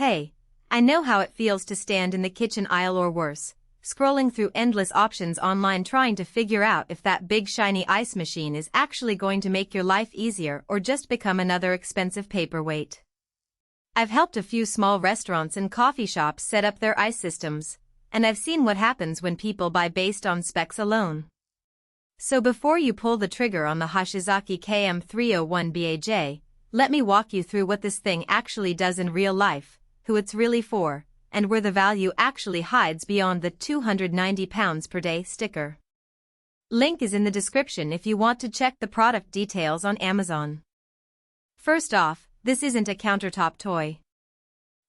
Hey, I know how it feels to stand in the kitchen aisle or worse, scrolling through endless options online trying to figure out if that big shiny ice machine is actually going to make your life easier or just become another expensive paperweight. I've helped a few small restaurants and coffee shops set up their ice systems, and I've seen what happens when people buy based on specs alone. So before you pull the trigger on the Hoshizaki KM301BAJ, let me walk you through what this thing actually does in real life, who it's really for, and where the value actually hides beyond the 290 pounds per day sticker. Link is in the description if you want to check the product details on Amazon. First off, this isn't a countertop toy.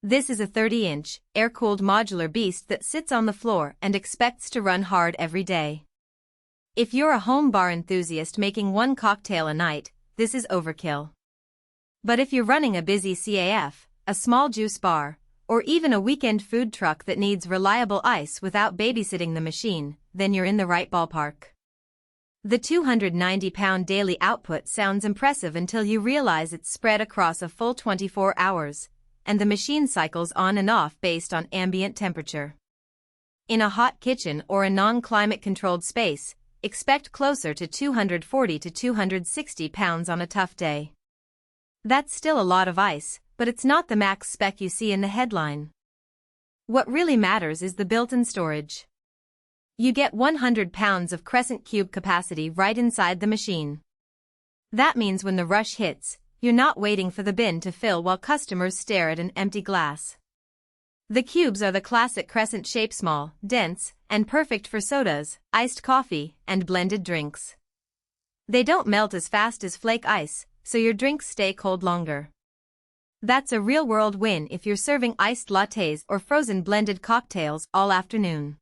This is a 30-inch, air-cooled modular beast that sits on the floor and expects to run hard every day. If you're a home bar enthusiast making one cocktail a night, this is overkill. But if you're running a busy CAF, a small juice bar, or even a weekend food truck that needs reliable ice without babysitting the machine, then you're in the right ballpark. The 290-pound daily output sounds impressive until you realize it's spread across a full 24 hours, and the machine cycles on and off based on ambient temperature. In a hot kitchen or a non-climate-controlled space, expect closer to 240 to 260 pounds on a tough day. That's still a lot of ice, but it's not the max spec you see in the headline. What really matters is the built-in storage. You get 100 pounds of Crescent cube capacity right inside the machine. That means when the rush hits, you're not waiting for the bin to fill while customers stare at an empty glass. The cubes are the classic Crescent shape, small, dense, and perfect for sodas, iced coffee, and blended drinks. They don't melt as fast as flake ice, so your drinks stay cold longer. That's a real-world win if you're serving iced lattes or frozen blended cocktails all afternoon.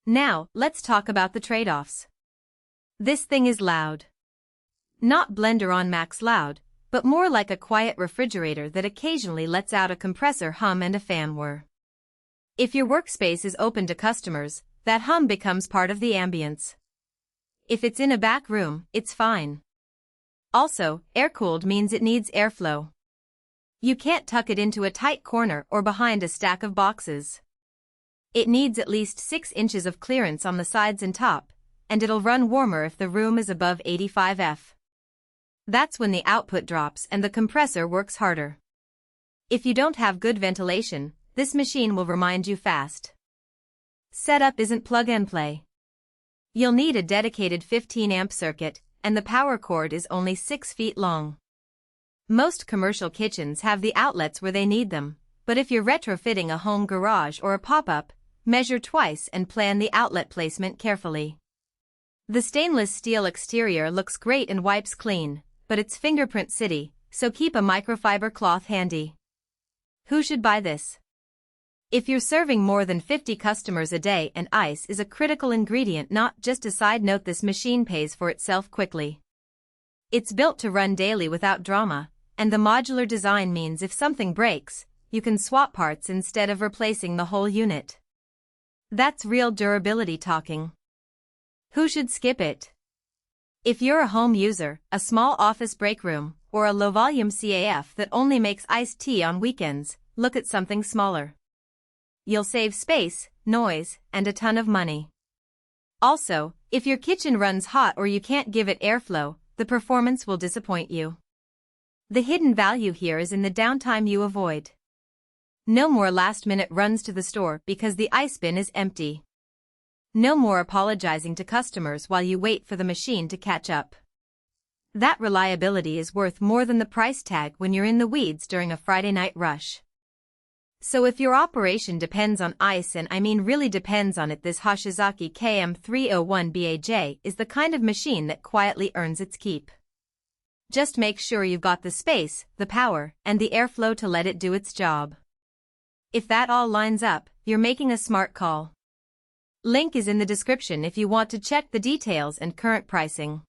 Now, let's talk about the trade-offs. This thing is loud. Not blender on max loud, but more like a quiet refrigerator that occasionally lets out a compressor hum and a fan whir. If your workspace is open to customers, that hum becomes part of the ambience. If it's in a back room, it's fine. Also, air-cooled means it needs airflow. You can't tuck it into a tight corner or behind a stack of boxes. It needs at least 6 inches of clearance on the sides and top, and it'll run warmer if the room is above 85 F. That's when the output drops and the compressor works harder. If you don't have good ventilation, this machine will remind you fast. Setup isn't plug and play. You'll need a dedicated 15-amp circuit, and the power cord is only 6 feet long. Most commercial kitchens have the outlets where they need them, but if you're retrofitting a home garage or a pop-up, measure twice and plan the outlet placement carefully. The stainless steel exterior looks great and wipes clean, but it's fingerprint city, so keep a microfiber cloth handy. Who should buy this? If you're serving more than 50 customers a day and ice is a critical ingredient, not just a side note, this machine pays for itself quickly. It's built to run daily without drama, and the modular design means if something breaks, you can swap parts instead of replacing the whole unit. That's real durability talking. Who should skip it? If you're a home user, a small office break room, or a low-volume CAF that only makes iced tea on weekends, look at something smaller. You'll save space, noise, and a ton of money. Also, if your kitchen runs hot or you can't give it airflow, the performance will disappoint you. The hidden value here is in the downtime you avoid. No more last-minute runs to the store because the ice bin is empty. No more apologizing to customers while you wait for the machine to catch up. That reliability is worth more than the price tag when you're in the weeds during a Friday night rush. So if your operation depends on ice, and I mean really depends on it, this Hoshizaki KM301BAJ is the kind of machine that quietly earns its keep. Just make sure you've got the space, the power, and the airflow to let it do its job. If that all lines up, you're making a smart call. Link is in the description if you want to check the details and current pricing.